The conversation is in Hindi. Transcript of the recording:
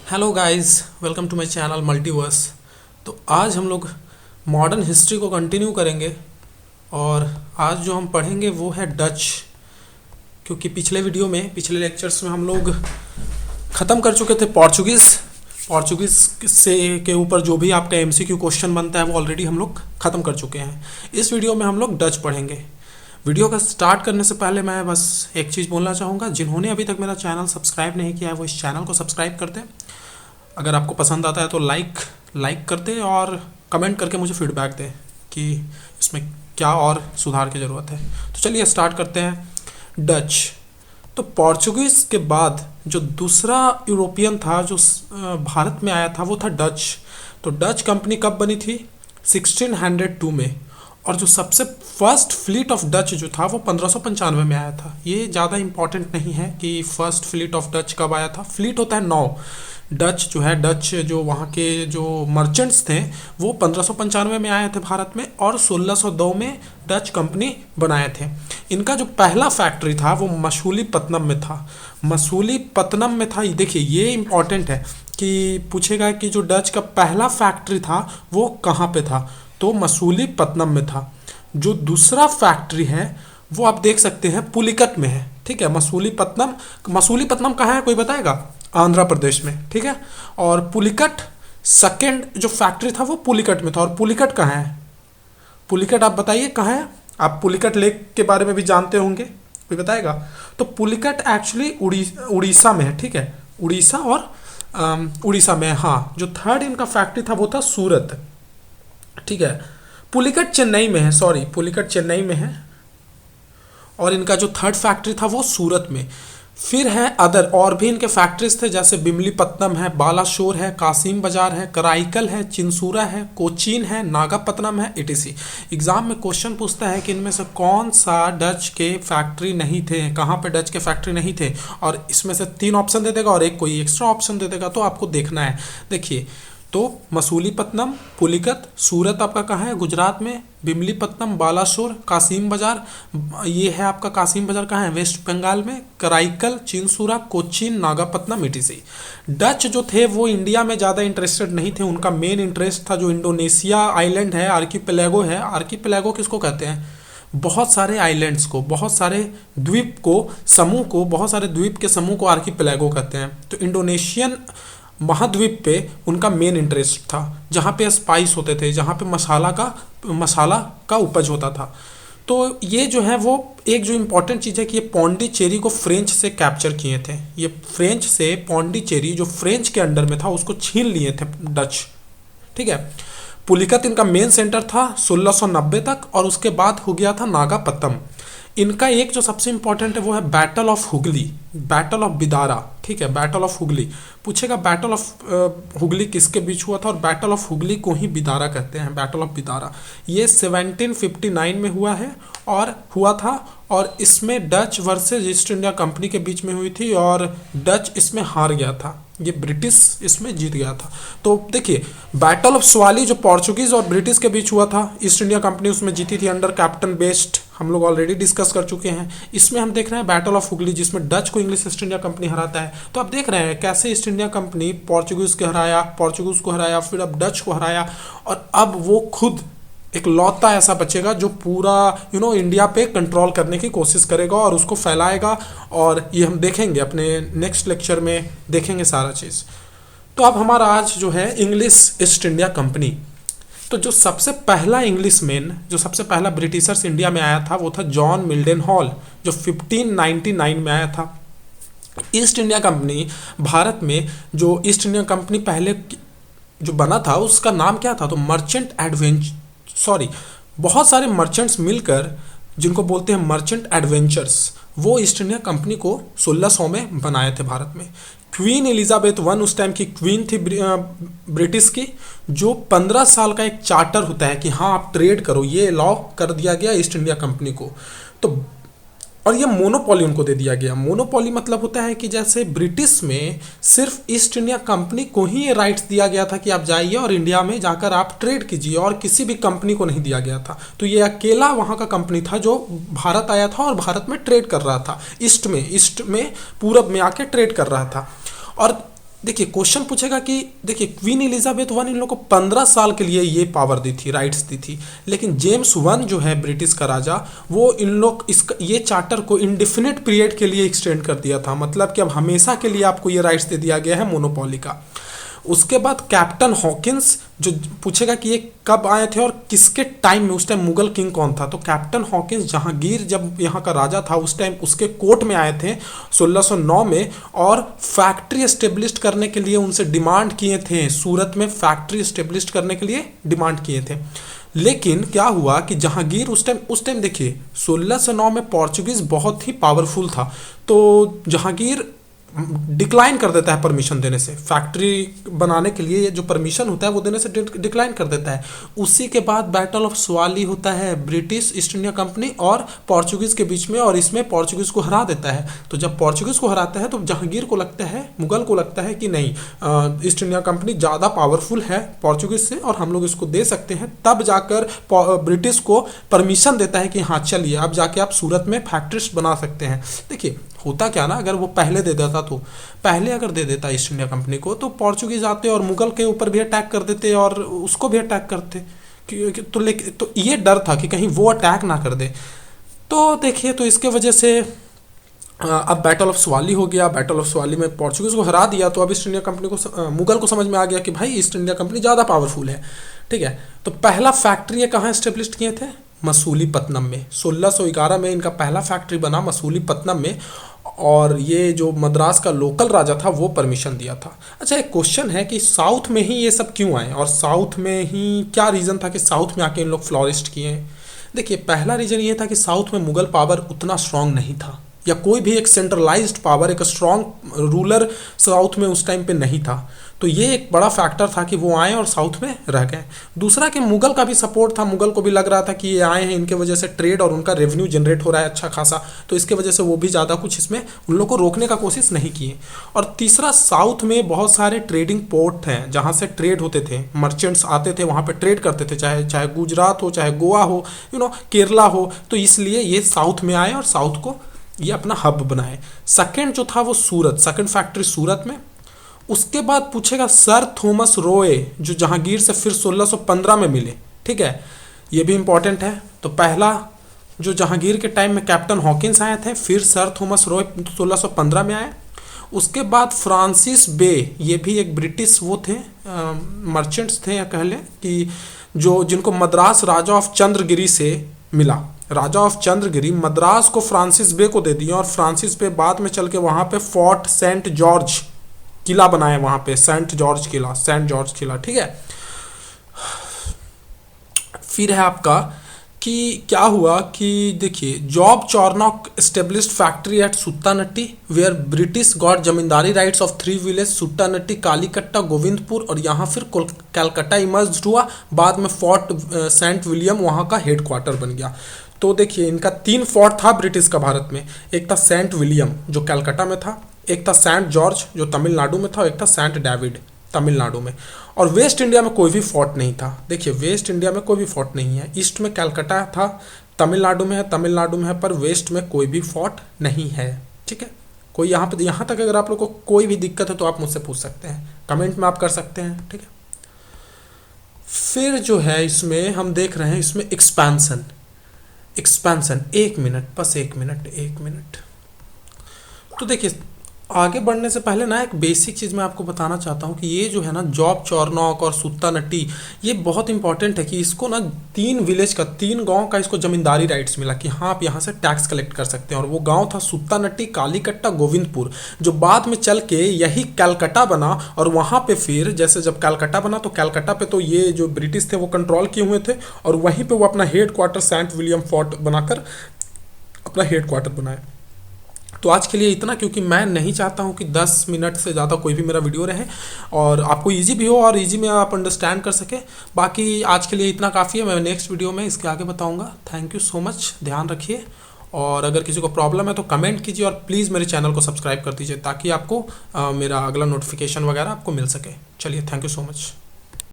Hello guys, welcome to my channel multiverse. तो आज हम लोग मॉडर्न हिस्ट्री को कंटिन्यू करेंगे और आज जो हम पढ़ेंगे वो है डच। क्योंकि पिछले लेक्चर्स में हम लोग ख़त्म कर चुके थे पोर्चुगीज़ से के ऊपर जो भी आपका एमसीक्यू क्वेश्चन बनता है वो ऑलरेडी हम लोग ख़त्म कर चुके हैं। इस वीडियो में हम लोग डच पढ़ेंगे। वीडियो का स्टार्ट करने से पहले मैं बस एक चीज़ बोलना चाहूँगा, जिन्होंने अभी तक मेरा चैनल सब्सक्राइब नहीं किया है वो इस चैनल को सब्सक्राइब कर दें। अगर आपको पसंद आता है तो लाइक कर दें और कमेंट करके मुझे फीडबैक दें कि इसमें क्या और सुधार की ज़रूरत है। तो चलिए स्टार्ट करते हैं। डच। तो पोर्चुगीज़ के बाद जो दूसरा यूरोपियन था जो भारत में आया था वो था डच। तो डच कंपनी कब बनी थी? 1602 में। और जो सबसे फर्स्ट फ्लीट ऑफ डच जो था वो 1595 में आया था। ये ज़्यादा इंपॉर्टेंट नहीं है कि फर्स्ट फ्लीट ऑफ डच कब आया था। फ्लीट होता है 9। डच जो वहाँ के जो मर्चेंट्स थे वो 1595 में आए थे भारत में और 1602 में डच कंपनी बनाए थे। इनका जो पहला फैक्ट्री था वो मसूलीपट्टनम में था। देखिए ये इम्पॉर्टेंट है कि पूछेगा कि जो डच का पहला फैक्ट्री था वो कहाँ पे था, तो मसूलीपट्टनम में था। जो दूसरा फैक्ट्री है वो आप देख सकते हैं पुलिकट में है। ठीक है, मसूलीपट्टनम कहाँ है कोई बताएगा? आंध्र प्रदेश में। ठीक है, और पुलिकट सेकंड जो फैक्ट्री था वो पुलिकट में था। और पुलिकट कहाँ है? पुलिकट आप बताइए कहाँ है? आप पुलिकट लेक के बारे में भी जानते होंगे, कोई बताएगा? तो पुलिकट एक्चुअली उड़ीसा में है। ठीक है, उड़ीसा में। हाँ, जो थर्ड इनका फैक्ट्री था वो था सूरत। ठीक है, पुलिकट चेन्नई में है। पुलिकट चेन्नई में है और इनका जो थर्ड फैक्ट्री था वो सूरत में। फिर है अदर, और भी इनके फैक्ट्रीज थे जैसे बिमलीपट्टनम है, बालाशोर है, कासिम बाजार है, कराईकल है, चिंसूरा है, कोचीन है, नागापट्टनम है, इटीसी। एग्जाम में क्वेश्चन पूछता है कि इनमें से कौन सा डच के फैक्ट्री नहीं थे, कहाँ पे डच के फैक्ट्री नहीं थे, और इसमें से 3 ऑप्शन दे देगा और एक कोई एक्स्ट्रा ऑप्शन दे देगा। तो आपको देखना है। देखिए, तो मसूलीपट्टनम, पुलिकट, सूरत आपका कहाँ है? गुजरात में। बिमलीपट्टनम, बालासोर, कासिम बाजार, ये है आपका कासिम बाजार कहाँ है? वेस्ट बंगाल में। कराईकल, चिंसूरा, कोचीन, नागापट्टनम, इटीसी। डच जो थे वो इंडिया में ज़्यादा इंटरेस्टेड नहीं थे। उनका मेन इंटरेस्ट था जो इंडोनेशिया आइलैंड है, आर्कीपेलागो है। आर्कीपेलागो किसको कहते हैं? बहुत सारे आइलैंड्स को, बहुत सारे द्वीप को, समूह को, बहुत सारे द्वीप के समूह को आर्कीपेलागो कहते हैं। तो इंडोनेशियन महाद्वीप पे उनका मेन इंटरेस्ट था, जहाँ पे स्पाइस होते थे, जहाँ पे मसाला का उपज होता था। तो ये जो है वो एक जो इम्पोर्टेंट चीज़ है कि ये पौंडीचेरी को फ्रेंच से कैप्चर किए थे। ये फ्रेंच से पौंडीचेरी जो फ्रेंच के अंडर में था उसको छीन लिए थे डच। ठीक है, पुलिकत इनका मेन सेंटर था 1690 तक और उसके बाद हो गया था नागापट्टनम। इनका एक जो सबसे इंपॉर्टेंट है वो है battle of Hooghly, battle of Bidara. ठीक है, बैटल ऑफ हुगली पूछेगा। बैटल ऑफ हुगली किसके बीच हुआ था? और बैटल ऑफ हुगली को ही बिदारा कहते हैं, बैटल ऑफ बिदारा। ये 1759 में हुआ था और इसमें Dutch versus east India company के बीच में हुई थी और डच इसमें हार गया था, ये ब्रिटिश इसमें जीत गया था। तो देखिए, बैटल ऑफ स्वाली जो पोर्चुगीज और ब्रिटिश के बीच हुआ था, ईस्ट इंडिया कंपनी उसमें जीती थी अंडर कैप्टन बेस्ट, हम लोग ऑलरेडी डिस्कस कर चुके हैं। इसमें हम देख रहे हैं बैटल ऑफ हुगली जिसमें डच को इंग्लिश ईस्ट इंडिया कंपनी हराता है। तो आप देख रहे हैं कैसे ईस्ट इंडिया कंपनी पोर्चुगीज को हराया, फिर अब डच को हराया और अब वो खुद एक लौता ऐसा बचेगा जो पूरा इंडिया पे कंट्रोल करने की कोशिश करेगा और उसको फैलाएगा। और ये हम देखेंगे अपने नेक्स्ट लेक्चर में, देखेंगे सारा चीज़। तो अब हमारा आज जो है इंग्लिश ईस्ट इंडिया कंपनी। तो जो सबसे पहला ब्रिटिशर्स इंडिया में आया था वो था जॉन मिल्डन हॉल, जो 1599 में आया था। ईस्ट इंडिया कंपनी भारत में, जो ईस्ट इंडिया कंपनी पहले जो बना था उसका नाम क्या था? तो बहुत सारे मर्चेंट्स मिलकर जिनको बोलते हैं मर्चेंट एडवेंचर्स, वो ईस्ट इंडिया कंपनी को 1600 में बनाए थे भारत में। क्वीन एलिजाबेथ वन उस टाइम की क्वीन थी ब्रिटिश की, जो 15 साल का एक चार्टर होता है कि हाँ आप ट्रेड करो, ये लॉ कर दिया गया ईस्ट इंडिया कंपनी को। तो और ये मोनोपोली उनको दे दिया गया। मोनोपोली मतलब होता है कि जैसे ब्रिटिश में सिर्फ ईस्ट इंडिया कंपनी को ही ये राइट्स दिया गया था कि आप जाइए और इंडिया में जाकर आप ट्रेड कीजिए, और किसी भी कंपनी को नहीं दिया गया था। तो ये अकेला वहाँ का कंपनी था जो भारत आया था और भारत में ट्रेड कर रहा था, ईस्ट में पूरब में आके ट्रेड कर रहा था। और देखिए क्वेश्चन पूछेगा कि देखिए क्वीन एलिजाबेथ वन इन लोग को 15 साल के लिए ये पावर दी थी, राइट्स दी थी, लेकिन जेम्स वन जो है ब्रिटिश का राजा, वो इन लोग इसका ये चार्टर को इंडिफिनिट पीरियड के लिए एक्सटेंड कर दिया था, मतलब कि अब हमेशा के लिए आपको ये राइट्स दे दिया गया है मोनोपोली का। उसके बाद कैप्टन हॉकिंस जो पूछेगा कि ये कब आए थे और किसके टाइम में, उस टाइम मुगल किंग कौन था, तो कैप्टन हॉकिंस जहांगीर जब यहाँ का राजा था उस टाइम उसके कोर्ट में आए थे 1609 में, और फैक्ट्री एस्टेब्लिश करने के लिए उनसे डिमांड किए थे, सूरत में फैक्ट्री एस्टेब्लिश करने के लिए डिमांड किए थे। लेकिन क्या हुआ कि जहांगीर उस टाइम देखिए 1609 में पोर्चुगीज बहुत ही पावरफुल था, तो जहांगीर डिक्लाइन कर देता है परमिशन देने से, फैक्ट्री बनाने के लिए जो परमिशन होता है वो देने से डिक्लाइन कर देता है। उसी के बाद बैटल ऑफ स्वाली होता है ब्रिटिश ईस्ट इंडिया कंपनी और पोर्चुगीज के बीच में, और इसमें पोर्चुगीज को हरा देता है। तो जब पोर्चुगीज को हराता है तो जहांगीर को लगता है, मुगल को लगता है कि नहीं, ईस्ट इंडिया कंपनी ज़्यादा पावरफुल है पोर्चुगीज से और हम लोग इसको दे सकते हैं, तब जाकर ब्रिटिश को परमिशन देता है कि हाँ चलिए अब जाके आप सूरत में फैक्ट्रीज बना सकते हैं। देखिए होता क्या ना, अगर वो पहले दे देता, तो पहले अगर दे देता ईस्ट इंडिया कंपनी को, तो पोर्चुगीज आते और मुगल के ऊपर भी अटैक कर देते और उसको भी अटैक करते, तो ये डर था कि कहीं वो अटैक ना कर दे। तो देखिए, तो इसके वजह से अब बैटल ऑफ स्वाली हो गया, बैटल ऑफ स्वाली में पोर्चुगीज को हरा दिया, तो अब ईस्ट इंडिया कंपनी को, मुगल को समझ में आ गया कि भाई ईस्ट इंडिया कंपनी ज़्यादा पावरफुल है। ठीक है, तो पहला फैक्ट्री ये कहाँ इस्टेब्लिश किए थे? मसूलीपट्टनम में। 1611 में इनका पहला फैक्ट्री बना मसूलीपट्टनम में, और ये जो मद्रास का लोकल राजा था वो परमिशन दिया था। अच्छा, एक क्वेश्चन है कि साउथ में ही ये सब क्यों आए, और साउथ में ही क्या रीज़न था कि साउथ में आके इन लोग फ्लोरिस्ट किए हैं? देखिए, पहला रीज़न ये था कि साउथ में मुगल पावर उतना स्ट्रांग नहीं था, या कोई भी एक सेंट्रलाइज्ड पावर, एक स्ट्रांग रूलर साउथ में उस टाइम पे नहीं था, तो ये एक बड़ा फैक्टर था कि वो आए और साउथ में रह गए। दूसरा कि मुगल का भी सपोर्ट था, मुगल को भी लग रहा था कि ये आए हैं, इनके वजह से ट्रेड और उनका रेवेन्यू जनरेट हो रहा है अच्छा खासा, तो इसके वजह से वो भी ज़्यादा कुछ इसमें उन लोग को रोकने का कोशिश नहीं किए। और तीसरा, साउथ में बहुत सारे ट्रेडिंग पोर्ट हैं जहाँ से ट्रेड होते थे, मर्चेंट्स आते थे वहाँ पर ट्रेड करते थे, चाहे गुजरात हो, चाहे गोवा हो, केरला हो, तो इसलिए ये साउथ में आए और साउथ को ये अपना हब बनाए। सेकंड जो था वो सूरत, सेकंड फैक्ट्री सूरत में। उसके बाद पूछेगा सर थॉमस रॉय जो जहांगीर से फिर 1615 में मिले। ठीक है, ये भी इंपॉर्टेंट है। तो पहला जो जहांगीर के टाइम में कैप्टन हॉकिंस आए थे, फिर सर थॉमस रॉय 1615 में आए। उसके बाद फ्रांसिस बे, ये भी एक ब्रिटिश वो थे, मर्चेंट्स थे, या कह लें कि जिनको मद्रास राजा ऑफ चंद्रगिरी से मिला। राजा ऑफ चंद्रगिरी मद्रास को फ्रांसिस बे को दे दिया, और फ्रांसिस बे बाद में चल के वहाँ पे फोर्ट सेंट जॉर्ज किला बनाया, वहाँ पे सेंट जॉर्ज किला। ठीक है, फिर है आपका कि क्या हुआ कि देखिए, Job Charnock established factory at Sutanuti where British got zamindari rights of 3 village Sutanuti, Kalikata, Govindpur, और यहाँ फिर कलकत्ता इमर्ज हुआ। बाद में फोर्ट सेंट विलियम वहाँ का हेड क्वार्टर बन गया। तो देखिए, इनका 3 फोर्ट था ब्रिटिश का भारत में, एक था सेंट विलियम जो कलकत्ता में था, एक था सेंट जॉर्ज जो तमिलनाडु में था, और एक था सेंट डेविड तमिलनाडु में। और वेस्ट इंडिया में कोई भी फोर्ट नहीं था। देखिए, वेस्ट इंडिया में कोई भी फोर्ट नहीं है। ईस्ट में कलकत्ता था, तमिलनाडु में है, पर वेस्ट में कोई भी फोर्ट नहीं है। ठीक है, कोई यहाँ तक अगर आप लोग को कोई भी दिक्कत है तो आप मुझसे पूछ सकते हैं, कमेंट में आप कर सकते हैं। ठीक है, फिर जो है इसमें हम देख रहे हैं, इसमें एक्सपेंशन, एक मिनट। तो देखिए, आगे बढ़ने से पहले ना एक बेसिक चीज़ मैं आपको बताना चाहता हूँ कि ये जो है ना जॉब चॉर्नॉक और सुत्तानट्टी, ये बहुत इंपॉर्टेंट है कि इसको ना 3 गांव का इसको जमींदारी राइट्स मिला कि हाँ आप यहाँ से टैक्स कलेक्ट कर सकते हैं। और वो गांव था सुत्तानट्टी, कालीकट्टा, गोविंदपुर, जो बाद में चल के यही कलकत्ता बना। और वहाँ पे फिर जैसे जब कलकत्ता बना तो कलकत्ता पे तो ये जो ब्रिटिश थे वो कंट्रोल किए हुए थे, और वहीं पर वो अपना head quarter Saint William Fort बनाकर अपना हेड क्वार्टर बनाए। तो आज के लिए इतना, क्योंकि मैं नहीं चाहता हूं कि 10 मिनट से ज़्यादा कोई भी मेरा वीडियो रहे और आपको इजी भी हो और इजी में आप अंडरस्टैंड कर सके। बाकी आज के लिए इतना काफ़ी है, मैं नेक्स्ट वीडियो में इसके आगे बताऊंगा। थैंक यू सो मच, ध्यान रखिए, और अगर किसी को प्रॉब्लम है तो कमेंट कीजिए, और प्लीज़ मेरे चैनल को सब्सक्राइब कर दीजिए ताकि आपको मेरा अगला नोटिफिकेशन वगैरह आपको मिल सके। चलिए, थैंक यू सो मच।